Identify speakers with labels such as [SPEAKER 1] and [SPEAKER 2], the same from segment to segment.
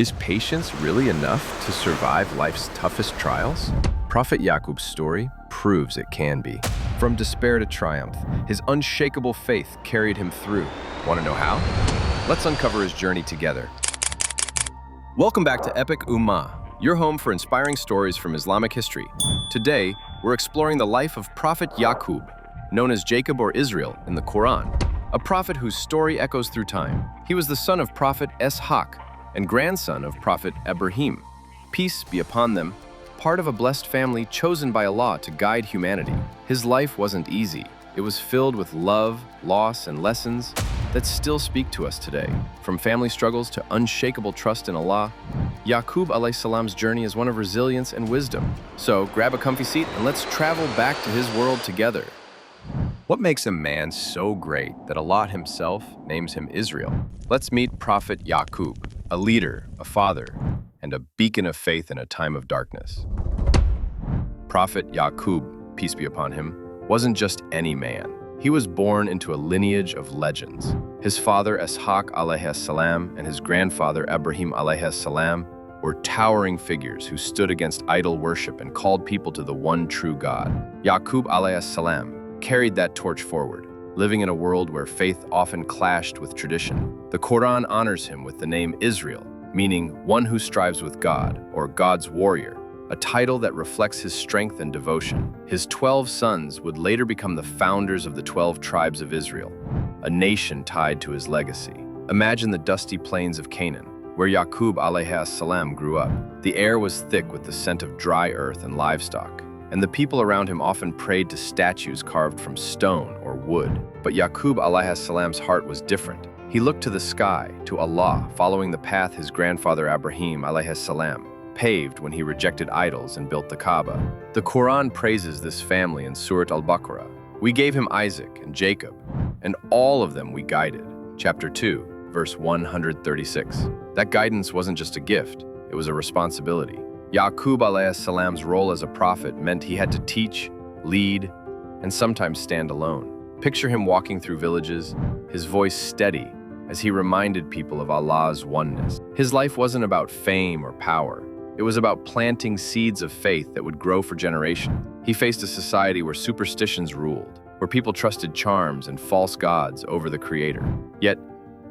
[SPEAKER 1] Is patience really enough to survive life's toughest trials? Prophet Yaqub's story proves it can be. From despair to triumph, his unshakable faith carried him through. Want to know how? Let's uncover his journey together. Welcome back to Epic Ummah, your home for inspiring stories from Islamic history. Today, we're exploring the life of Prophet Yaqub, known as Jacob or Israel in the Quran, a prophet whose story echoes through time. He was the son of Prophet Ishaq and grandson of Prophet Ibrahim, peace be upon them, part of a blessed family chosen by Allah to guide humanity. His life wasn't easy. It was filled with love, loss, and lessons that still speak to us today. From family struggles to unshakable trust in Allah, Yaqub alayhi salam's journey is one of resilience and wisdom. So grab a comfy seat and let's travel back to his world together. What makes a man so great that Allah himself names him Israel? Let's meet Prophet Yaqub, a leader, a father, and a beacon of faith in a time of darkness. Prophet Yaqub, peace be upon him, wasn't just any man. He was born into a lineage of legends. His father Ishaq alayhi salam and his grandfather Ibrahim alayhi salam were towering figures who stood against idol worship and called people to the one true God. Yaqub alayhi salam carried that torch forward, living in a world where faith often clashed with tradition. The Quran honors him with the name Israel, meaning one who strives with God, or God's warrior, a title that reflects his strength and devotion. His 12 sons would later become the founders of the 12 tribes of Israel, a nation tied to his legacy. Imagine the dusty plains of Canaan, where Yaqub alayhi salam grew up. The air was thick with the scent of dry earth and livestock, and the people around him often prayed to statues carved from stone or wood. But Yaqub alayhi salam's heart was different. He looked to the sky, to Allah, following the path his grandfather Ibrahim alayhi salam paved when he rejected idols and built the Kaaba. The Quran praises this family in Surah Al-Baqarah. We gave him Isaac and Jacob, and all of them we guided. Chapter 2, verse 136. That guidance wasn't just a gift, it was a responsibility. Yaqub alayhi salam's role as a prophet meant he had to teach, lead, and sometimes stand alone. Picture him walking through villages, his voice steady as he reminded people of Allah's oneness. His life wasn't about fame or power. It was about planting seeds of faith that would grow for generations. He faced a society where superstitions ruled, where people trusted charms and false gods over the Creator. Yet,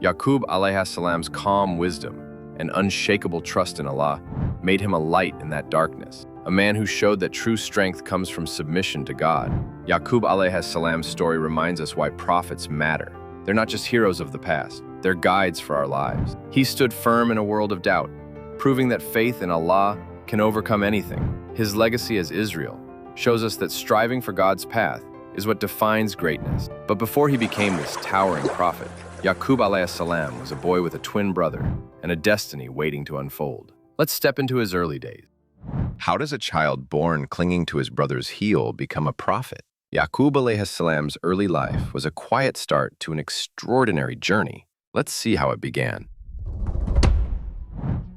[SPEAKER 1] Yaqub alayhi salam's calm wisdom and unshakable trust in Allah made him a light in that darkness, a man who showed that true strength comes from submission to God. Yaqub alayhi salam's story reminds us why prophets matter. They're not just heroes of the past, they're guides for our lives. He stood firm in a world of doubt, proving that faith in Allah can overcome anything. His legacy as Israel shows us that striving for God's path is what defines greatness. But before he became this towering prophet, Yaqub alayhi salam was a boy with a twin brother and a destiny waiting to unfold. Let's step into his early days. How does a child born clinging to his brother's heel become a prophet? Yaqub alayhi salam's early life was a quiet start to an extraordinary journey. Let's see how it began.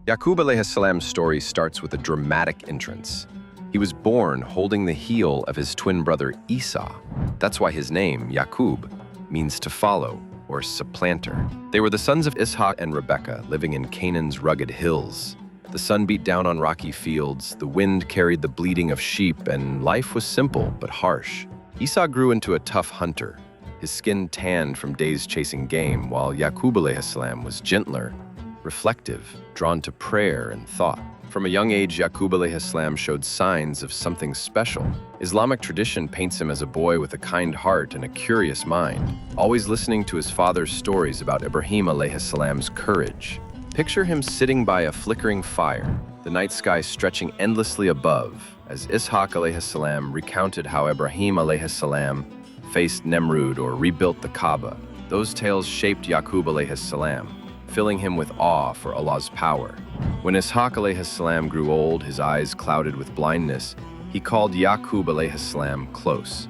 [SPEAKER 1] Yaqub alayhi salam's story starts with a dramatic entrance. He was born holding the heel of his twin brother Esau. That's why his name, Yaqub, means to follow or supplanter. They were the sons of Ishaq and Rebekah, living in Canaan's rugged hills. The sun beat down on rocky fields, the wind carried the bleating of sheep, and life was simple but harsh. Esau grew into a tough hunter, his skin tanned from days chasing game, while Yaqub alayhi salam was gentler, reflective, drawn to prayer and thought. From a young age, Yaqub alayhi salam showed signs of something special. Islamic tradition paints him as a boy with a kind heart and a curious mind, always listening to his father's stories about Ibrahim alayhi salam's courage. Picture him sitting by a flickering fire, the night sky stretching endlessly above, as Ishaq alayhi salam recounted how Ibrahim alayhi salam faced Nemrud or rebuilt the Kaaba. Those tales shaped Yaqub alayhi salam, filling him with awe for Allah's power. When Ishaq alayhi salam grew old, his eyes clouded with blindness, he called Yaqub alayhi salam close.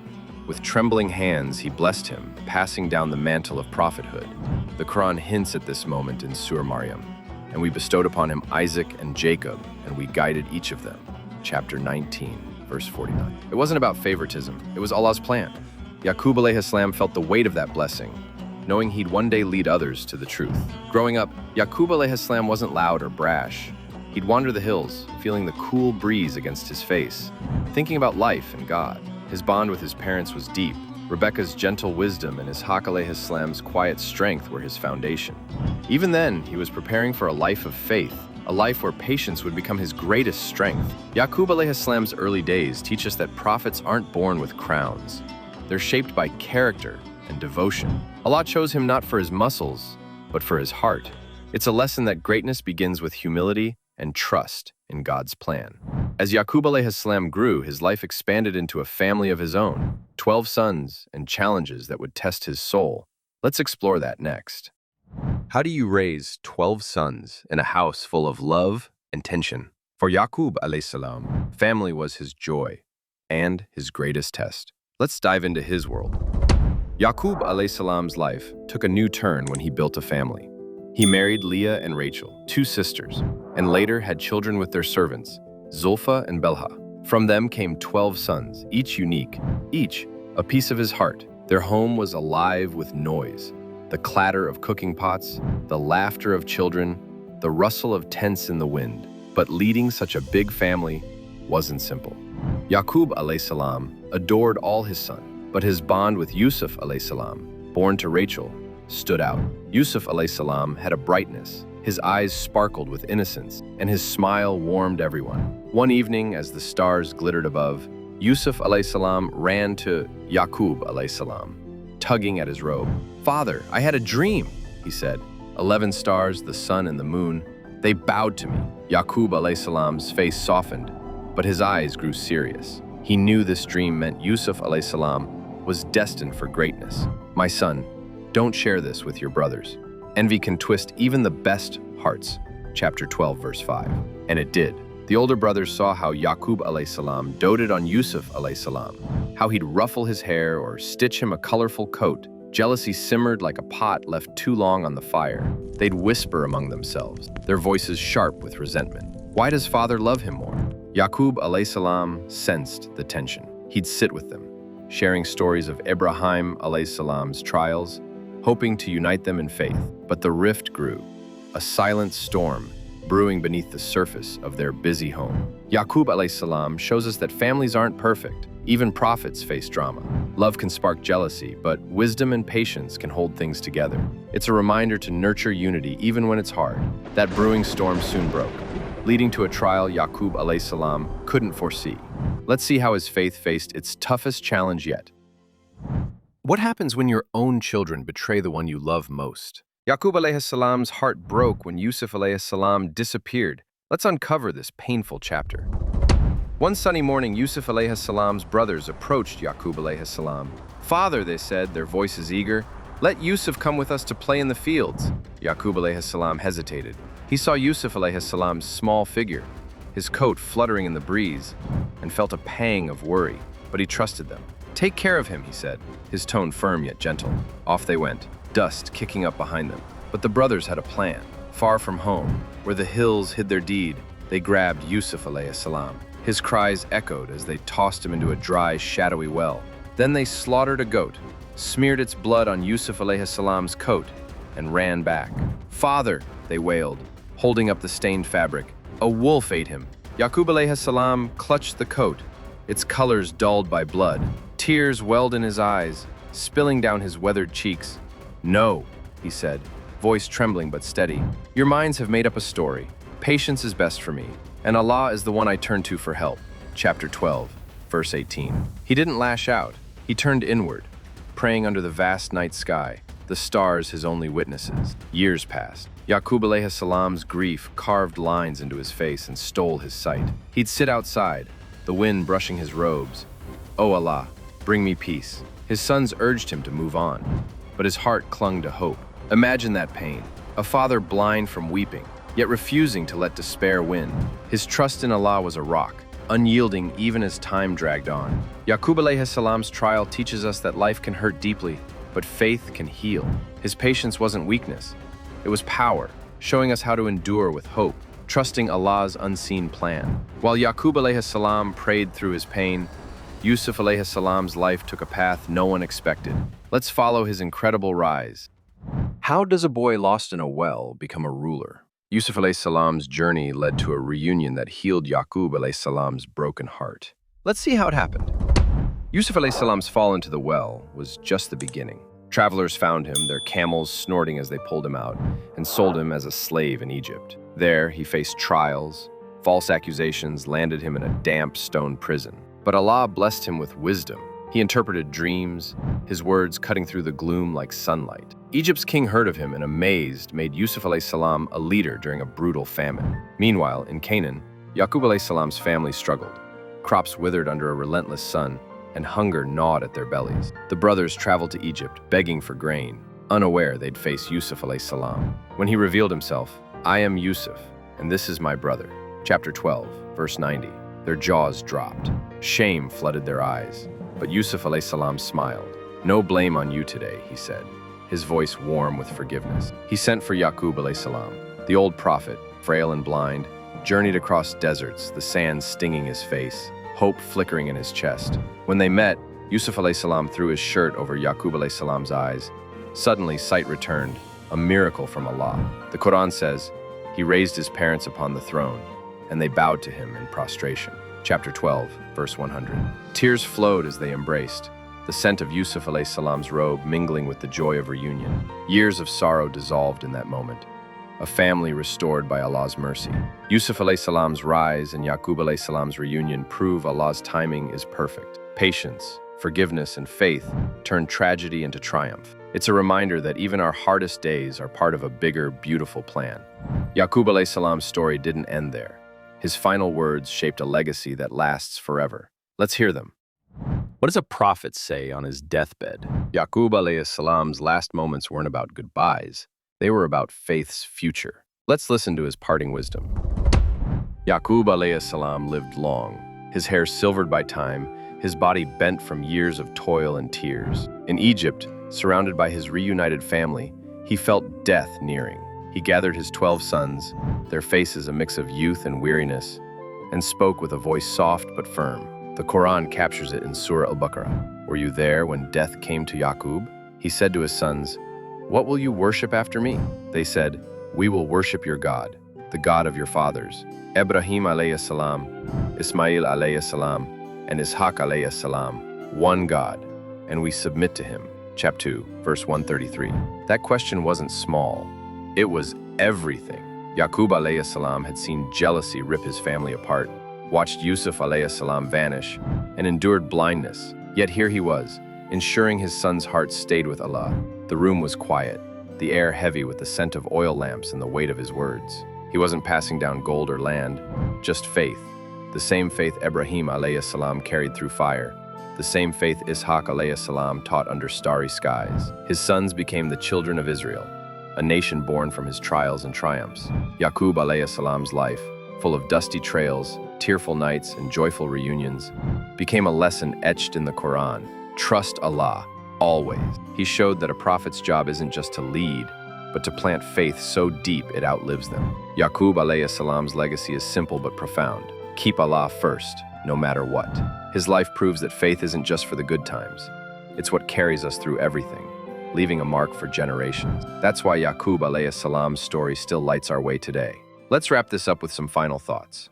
[SPEAKER 1] With trembling hands, he blessed him, passing down the mantle of prophethood. The Quran hints at this moment in Surah Maryam, and we bestowed upon him Isaac and Jacob, and we guided each of them. Chapter 19, verse 49. It wasn't about favoritism, it was Allah's plan. Yaqub alayhi salam felt the weight of that blessing, knowing he'd one day lead others to the truth. Growing up, Yaqub alayhis salam wasn't loud or brash. He'd wander the hills, feeling the cool breeze against his face, thinking about life and God. His bond with his parents was deep. Rebekah's gentle wisdom and Ishaq alayhis salam's quiet strength were his foundation. Even then, he was preparing for a life of faith, a life where patience would become his greatest strength. Yaqub alayhis salam's early days teach us that prophets aren't born with crowns. They're shaped by character and devotion. Allah chose him not for his muscles, but for his heart. It's a lesson that greatness begins with humility and trust in God's plan. As Yaqub alayhis salam grew, his life expanded into a family of his own, 12 sons and challenges that would test his soul. Let's explore that next. How do you raise 12 sons in a house full of love and tension? For Yaqub alayhis salam, family was his joy and his greatest test. Let's dive into his world. Yaqub alayhis salam's life took a new turn when he built a family. He married Leah and Rachel, 2 sisters, and later had children with their servants, Zulfa and Belha. From them came 12 sons, each unique, each a piece of his heart. Their home was alive with noise, the clatter of cooking pots, the laughter of children, the rustle of tents in the wind. But leading such a big family wasn't simple. Yaqub alayhis salam adored all his sons, but his bond with Yusuf alayhis salam, born to Rachel, stood out. Yusuf alayhis salam had a brightness. His eyes sparkled with innocence, and his smile warmed everyone. One evening, as the stars glittered above, Yusuf alayhis salam ran to Yaqub alayhis salam, tugging at his robe. "Father, I had a dream," he said. 11 stars, the sun and the moon, they bowed to me. Yaqub alayhis salam's face softened, but his eyes grew serious. He knew this dream meant Yusuf alayhis salam was destined for greatness. "My son, don't share this with your brothers. Envy can twist even the best hearts." Chapter 12, verse 5. And it did. The older brothers saw how Yaqub alayhis salam doted on Yusuf alayhis salam, how he'd ruffle his hair or stitch him a colorful coat. Jealousy simmered like a pot left too long on the fire. They'd whisper among themselves, their voices sharp with resentment. Why does father love him more? Yaqub alayhis salam sensed the tension. He'd sit with them, sharing stories of Ibrahim alayhis salam's trials, hoping to unite them in faith. But the rift grew, a silent storm brewing beneath the surface of their busy home. Yaqub alayhis salam shows us that families aren't perfect. Even prophets face drama. Love can spark jealousy, but wisdom and patience can hold things together. It's a reminder to nurture unity even when it's hard. That brewing storm soon broke, leading to a trial Yaqub alayhis salam couldn't foresee. Let's see how his faith faced its toughest challenge yet. What happens when your own children betray the one you love most? Yaqub alayhis salam's heart broke when Yusuf alayhis salam disappeared. Let's uncover this painful chapter. One sunny morning, Yusuf alayhis salam's brothers approached Yaqub alayhis salam. "Father," they said, their voices eager, "let Yusuf come with us to play in the fields." Yaqub alayhis salam hesitated. He saw Yusuf alayhis salam's small figure, his coat fluttering in the breeze, and felt a pang of worry, but he trusted them. "Take care of him," he said, his tone firm yet gentle. Off they went, dust kicking up behind them. But the brothers had a plan. Far from home, where the hills hid their deed, they grabbed Yusuf alayhis salam. His cries echoed as they tossed him into a dry, shadowy well. Then they slaughtered a goat, smeared its blood on Yusuf alayhis salam's coat, and ran back. "Father," they wailed, holding up the stained fabric. "A wolf ate him." Yaqub alayhis salam clutched the coat, its colors dulled by blood. Tears welled in his eyes, spilling down his weathered cheeks. "No," he said, voice trembling but steady. "Your minds have made up a story. Patience is best for me, and Allah is the one I turn to for help." Chapter 12, verse 18. He didn't lash out. He turned inward, praying under the vast night sky, the stars his only witnesses. Years passed. Yaqub alayhis salam's grief carved lines into his face and stole his sight. He'd sit outside, the wind brushing his robes. "Oh Allah, bring me peace." His sons urged him to move on, but his heart clung to hope. Imagine that pain, a father blind from weeping, yet refusing to let despair win. His trust in Allah was a rock, unyielding even as time dragged on. Yaqub alayhis salam's trial teaches us that life can hurt deeply, but faith can heal. His patience wasn't weakness, it was power, showing us how to endure with hope, trusting Allah's unseen plan. While Yaqub alayhis salam prayed through his pain, Yusuf alayhis salam's life took a path no one expected. Let's follow his incredible rise. How does a boy lost in a well become a ruler? Yusuf alayhi salam's journey led to a reunion that healed Yaqub alayhi salam's broken heart. Let's see how it happened. Yusuf alayhi salam's fall into the well was just the beginning. Travelers found him, their camels snorting as they pulled him out, and sold him as a slave in Egypt. There, he faced trials. False accusations landed him in a damp stone prison. But Allah blessed him with wisdom. He interpreted dreams, his words cutting through the gloom like sunlight. Egypt's king heard of him and, amazed, made Yusuf alayhi salam a leader during a brutal famine. Meanwhile, in Canaan, Yaqub alayhi salam's family struggled. Crops withered under a relentless sun, and hunger gnawed at their bellies. The brothers traveled to Egypt, begging for grain, unaware they'd face Yusuf alayhi salam. When he revealed himself, "I am Yusuf, and this is my brother." Chapter 12, verse 90. Their jaws dropped. Shame flooded their eyes. But Yusuf alayhi salam smiled. "No blame on you today," he said, his voice warm with forgiveness. He sent for Yaqub alayhi salam. The old prophet, frail and blind, journeyed across deserts, the sand stinging his face, hope flickering in his chest. When they met, Yusuf alayhi salam threw his shirt over Yaqub alayhi salam's eyes. Suddenly, sight returned, a miracle from Allah. The Quran says, "He raised his parents upon the throne, and they bowed to him in prostration." Chapter 12, verse 100. Tears flowed as they embraced, the scent of Yusuf alayhi salam's robe mingling with the joy of reunion. Years of sorrow dissolved in that moment, a family restored by Allah's mercy. Yusuf alayhi salam's rise and Yaqub alayhi salam's reunion prove Allah's timing is perfect. Patience, forgiveness, and faith turn tragedy into triumph. It's a reminder that even our hardest days are part of a bigger, beautiful plan. Yaqub alayhi salam's story didn't end there. His final words shaped a legacy that lasts forever. Let's hear them. What does a prophet say on his deathbed? Yaqub alayhi salam's last moments weren't about goodbyes. They were about faith's future. Let's listen to his parting wisdom. Yaqub alayhi salam lived long, his hair silvered by time, his body bent from years of toil and tears. In Egypt, surrounded by his reunited family, he felt death nearing. He gathered his 12 sons, their faces a mix of youth and weariness, and spoke with a voice soft but firm. The Quran captures it in Surah Al-Baqarah. "Were you there when death came to Yaqub?" He said to his sons, "What will you worship after me?" They said, "We will worship your God, the God of your fathers, Ibrahim alayhi salam, Ismail alayhi salam, and Ishaq alayhi salam, one God, and we submit to him." Chapter 2, verse 133. That question wasn't small. It was everything. Yaqub alayhi salam had seen jealousy rip his family apart, watched Yusuf alayhi salam vanish, and endured blindness. Yet here he was, ensuring his son's heart stayed with Allah. The room was quiet, the air heavy with the scent of oil lamps and the weight of his words. He wasn't passing down gold or land, just faith. The same faith Ibrahim alayhi salam carried through fire. The same faith Ishaq alayhi salam taught under starry skies. His sons became the children of Israel, a nation born from his trials and triumphs. Yaqub alayhi salam's life, full of dusty trails, tearful nights, and joyful reunions, became a lesson etched in the Quran. Trust Allah, always. He showed that a prophet's job isn't just to lead, but to plant faith so deep it outlives them. Yaqub alayhi salam's legacy is simple but profound. Keep Allah first, no matter what. His life proves that faith isn't just for the good times. It's what carries us through everything, leaving a mark for generations. That's why Yaqub alayhi salam's story still lights our way today. Let's wrap this up with some final thoughts.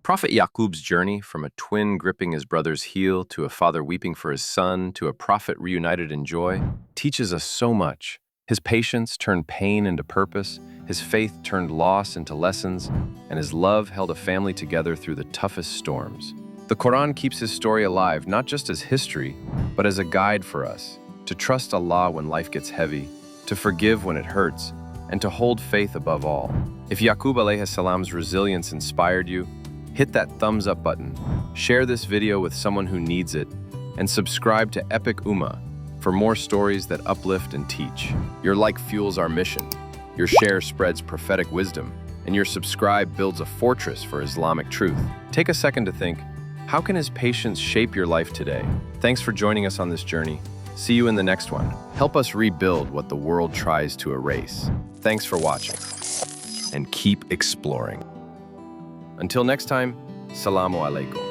[SPEAKER 1] Prophet Yaqub's journey, from a twin gripping his brother's heel to a father weeping for his son to a prophet reunited in joy, teaches us so much. His patience turned pain into purpose, his faith turned loss into lessons, and his love held a family together through the toughest storms. The Quran keeps his story alive not just as history, but as a guide for us, to trust Allah when life gets heavy, to forgive when it hurts, and to hold faith above all. If Yaqub alayhi salam's resilience inspired you, hit that thumbs up button, share this video with someone who needs it, and subscribe to Epic Ummah for more stories that uplift and teach. Your like fuels our mission, your share spreads prophetic wisdom, and your subscribe builds a fortress for Islamic truth. Take a second to think, how can his patience shape your life today? Thanks for joining us on this journey. See you in the next one. Help us rebuild what the world tries to erase. Thanks for watching, and keep exploring. Until next time, Salamu Alaikum.